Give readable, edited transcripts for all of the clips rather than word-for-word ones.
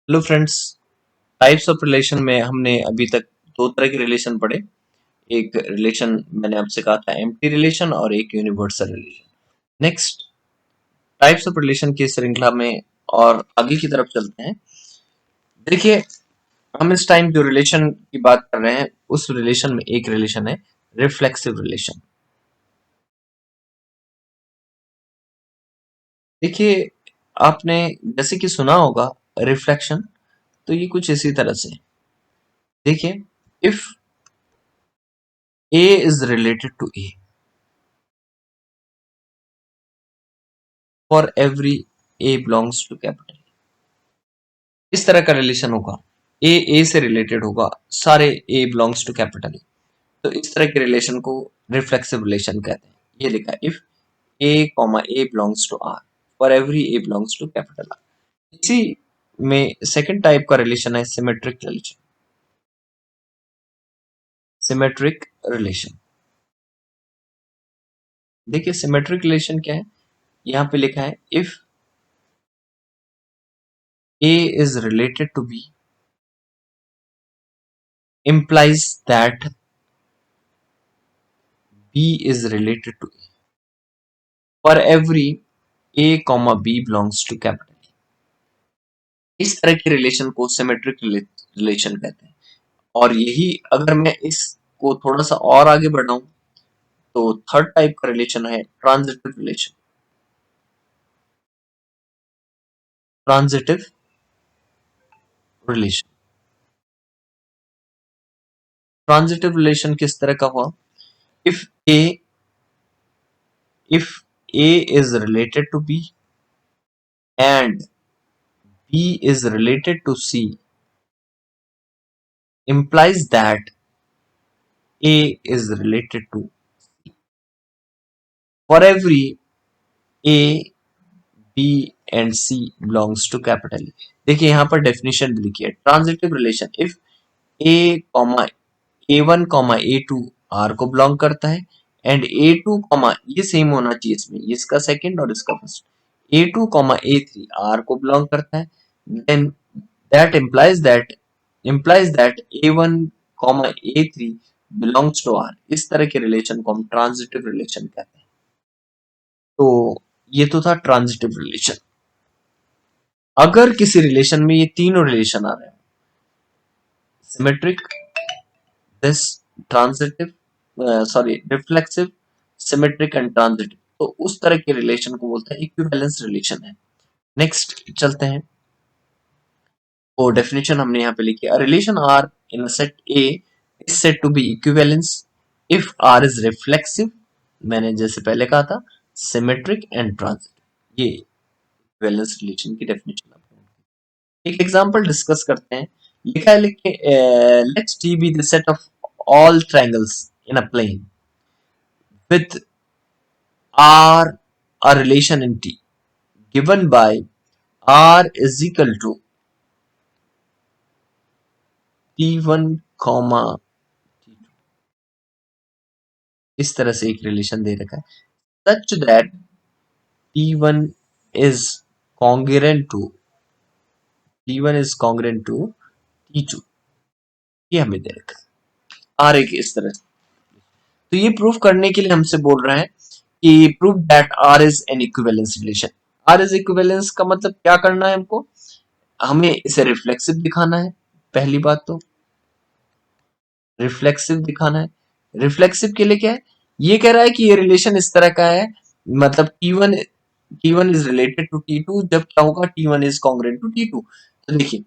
Hello friends, types of relation में हमने अभी तक दो तरह के रिलेशन पढ़े। एक रिलेशन मैंने आपसे कहा था एम्प्टी रिलेशन और एक universal relation. Next types of relation की श्रृंखला में और आगे की तरफ चलते हैं। देखिए, हम इस टाइम जो रिलेशन की बात कर रहे हैं उस रिलेशन में एक रिलेशन है रिफ्लेक्सिव रिलेशन। देखिए, आपने जैसे कि सुना होगा रिफ्लेक्शन, तो ये कुछ इसी तरह से है। देखिए, if A is related to A for every A belongs to capital, इस तरह का रिलेशन होगा। ए से रिलेटेड होगा, सारे ए बिलोंग्स टू कैपिटल, तो इस तरह के रिलेशन को रिफ्लेक्सिव रिलेशन कहते हैं। ये लिखा है if A comma A belongs to R for every A belongs to capital R. इसी में सेकंड टाइप का रिलेशन है सिमेट्रिक रिलेशन। सिमेट्रिक रिलेशन, देखिए सिमेट्रिक रिलेशन क्या है, यहाँ पे लिखा है if A is related to B implies that B is related to A for every A comma B belongs to capital A। इस तरह के रिलेशन को सिमेट्रिक रिलेशन कहते हैं। और यही अगर मैं इसको थोड़ा सा और आगे बढ़ाऊं तो थर्ड टाइप का रिलेशन है transitive relation. Transitive relation, transitive relation किस तरह का हुआ, if A if A is related to B and B is related to C implies that A is related to C for every A, B and C belongs to capital A। देखिए यहाँ पर definition भी लिखी है transitive relation if A comma A1 comma A2 R को belong करता है and A2 comma ये सेम होना चाहिए इसमें, इसका सेकंड और इसका first, A2 comma A3 R को बिलोंग करता है, then that implies that A1 comma A3 belongs to R। इस तरह के रिलेशन को हम ट्रांजिटिव रिलेशन कहते हैं। तो ये तो था ट्रांजिटिव रिलेशन। अगर किसी रिलेशन में ये तीनों रिलेशन आ रहे हैं, symmetric, this, transitive, sorry reflexive, symmetric and transitive, तो उस तरह के रिलेशन को बोलते हैं इक्विवेलेंस रिलेशन है। नेक्स्ट चलते हैं, वो डेफिनेशन हमने यहाँ पे लिखी है, relation R in a set A is said to be equivalence if R is reflexive, मैंने जैसे पहले कहा था सिमेट्रिक एंड ट्रांजिटिव। ये इक्विवेलेंस रिलेशन की डेफिनेशन है। एक एग्जांपल डिस्कस करते हैं। लिखा है, लिखे let's T be the set of all triangles in a plane with R a relation in T given by R is equal to T1 comma T2। इस तरह से एक रिलेशन दे रखा है such that T1 is congruent to T2, ये हमें दे रखा है R एक इस तरह से। तो ये प्रूफ करने के लिए हमसे बोल रहा है कि prove that R is an equivalence relation. R is equivalence का मतलब क्या करना है हमको, हमें इसे रिफ्लेक्सिव दिखाना है। पहली बात तो रिफ्लेक्सिव दिखाना है। रिफ्लेक्सिव के लिए क्या है, ये कह रहा है कि ये रिलेशन इस तरह का है, मतलब T1 is related to T2 जब क्या होगा T1 is congruent to T2। तो देखिए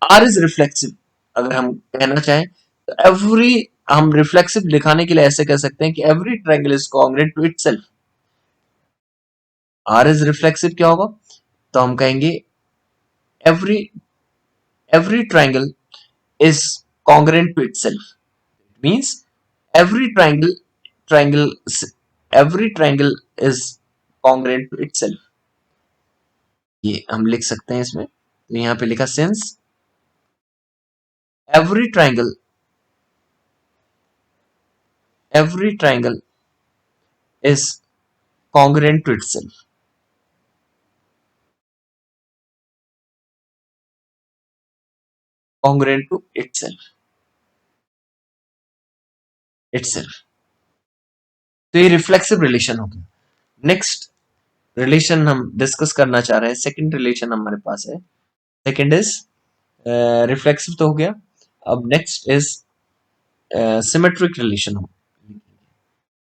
R इज रिफ्लेक्सिव, अगर हम कहना चाहें तो एवरी, हम रिफ्लेक्सिव दिखाने के लिए ऐसे कह सकते हैं कि every triangle is congruent to itself. R is reflexive क्या होगा, तो हम कहेंगे every every triangle is congruent to itself, means every triangle every triangle is congruent to itself। ये हम लिख सकते हैं इसमें, तो यहाँ पे लिखा since every triangle is congruent to itself। Congruent to itself. तो ये रिफ्लेक्सिव रिलेशन हो गया। नेक्स्ट रिलेशन हम डिस्कस करना चाह रहे हैं, सेकंड रिलेशन हमारे पास है। सेकंड इज रिफ्लेक्सिव तो हो गया। अब नेक्स्ट इज सिमेट्रिक रिलेशन।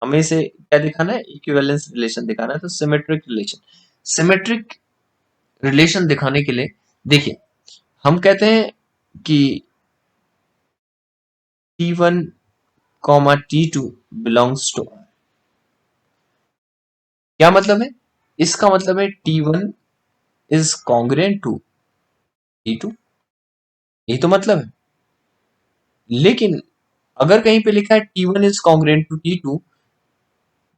हमें इसे क्या दिखाना है, इक्विवेलेंस रिलेशन दिखाना है। तो सिमेट्रिक रिलेशन, सिमेट्रिक रिलेशन दिखाने के लिए देखिए, हम कहते हैं कि T1 comma T2 belongs to, क्या मतलब है, इसका मतलब है T1 is congruent to T2, यही तो मतलब है। लेकिन अगर कहीं पे लिखा है T1 is congruent to T2,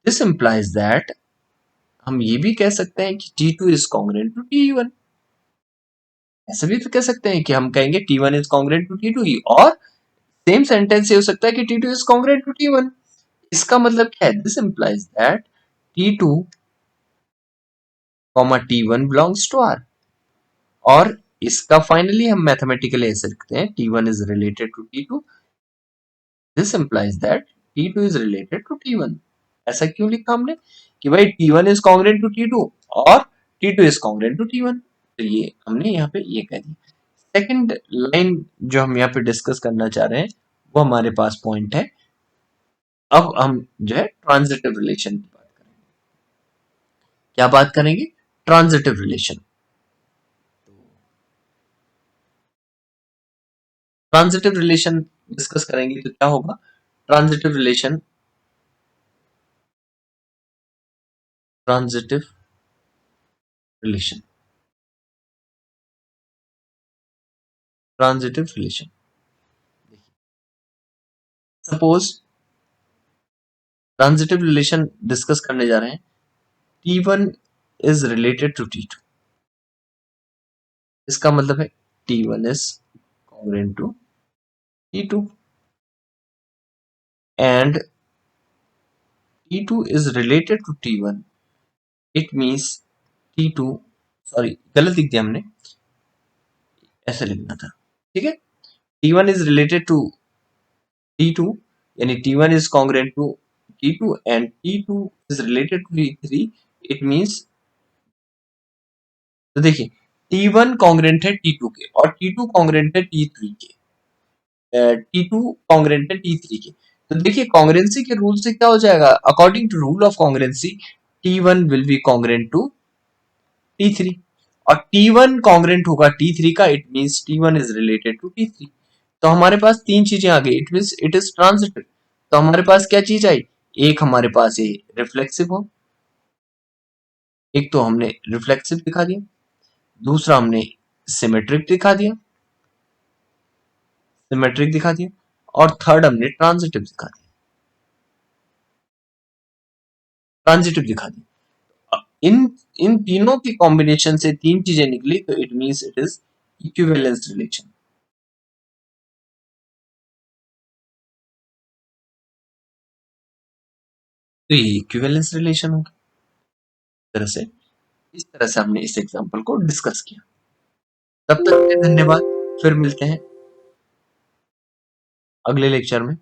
this implies that हम ये भी कह सकते हैं कि T2 is congruent to T1। ऐसा भी तो कह सकते हैं कि हम कहेंगे T1 is congruent to T2 ही, और सेम सेंटेंस ये हो सकता है कि T2 is congruent to T1। इसका मतलब क्या है, this implies that T2 comma T1 belongs to R। और इसका फाइनली हम मैथमेटिकली ऐसे लिखते हैं, T1 is related to T2, this implies that T2 is related to T1। ऐसा क्यों लिखा हमने कि भाई T1 is congruent to T2 और T2 is congruent to T1। तो ये हमने यहाँ पे ये कह दिया। सेकंड लाइन जो हम यहाँ पे डिस्कस करना चाह रहे हैं वो हमारे पास पॉइंट है। अब हम जो है ट्रांजिटिव रिलेशन की बात करेंगे। क्या बात करेंगे, transitive relation. Transitive relation discuss करेंगे तो क्या होगा, transitive relation, transitive relation, transitive relation. Suppose transitive relation discuss करने जा रहे हैं, T1 is related to T2। इसका मतलब है T1 is congruent to T2 and T2 is related to T1, it means T2, sorry गलत लिख दिया हमने, ऐसे लिखना था, ठीक है। T1 is related to T2, यानी T1 is congruent to T2 and T2 is related to T3, it means, तो देखिए T1 कॉन्ग्रेंट है T2 के और T2 कॉन्ग्रेंट है T3 के, T2 कॉन्ग्रेंट है T3 के। तो देखिए कॉन्ग्रेंसी के रूल से क्या हो जाएगा, according to rule of congruency T1 will be congruent to T3 और T1 कॉन्ग्रेंट होगा T3 का, it means T1 is related to T3। तो हमारे पास तीन चीजें आ गई, it means it is transitive. तो हमारे पास क्या चीज आई, एक हमारे पास ये रिफ्लेक्सिव हो, एक तो हमने रिफ्लेक्सिव दिखा दिया, दूसरा हमने सिमेट्रिक दिखा दिया, सिमेट्रिक दिखा दिया, और थर्ड हमने ट्रांजिटिव दिखा दिया, ट्रांजिटिव दिखा दिया। इन इन तीनों की कॉम्बिनेशन से तीन चीजें निकली, तो it means it is equivalence relation. तो ये इक्विवेलेंस रिलेशन होगा। तरह से इस तरह से हमने इस एग्जांपल को डिस्कस किया। तब तक के लिए धन्यवाद, फिर मिलते हैं अगले लेक्चर में।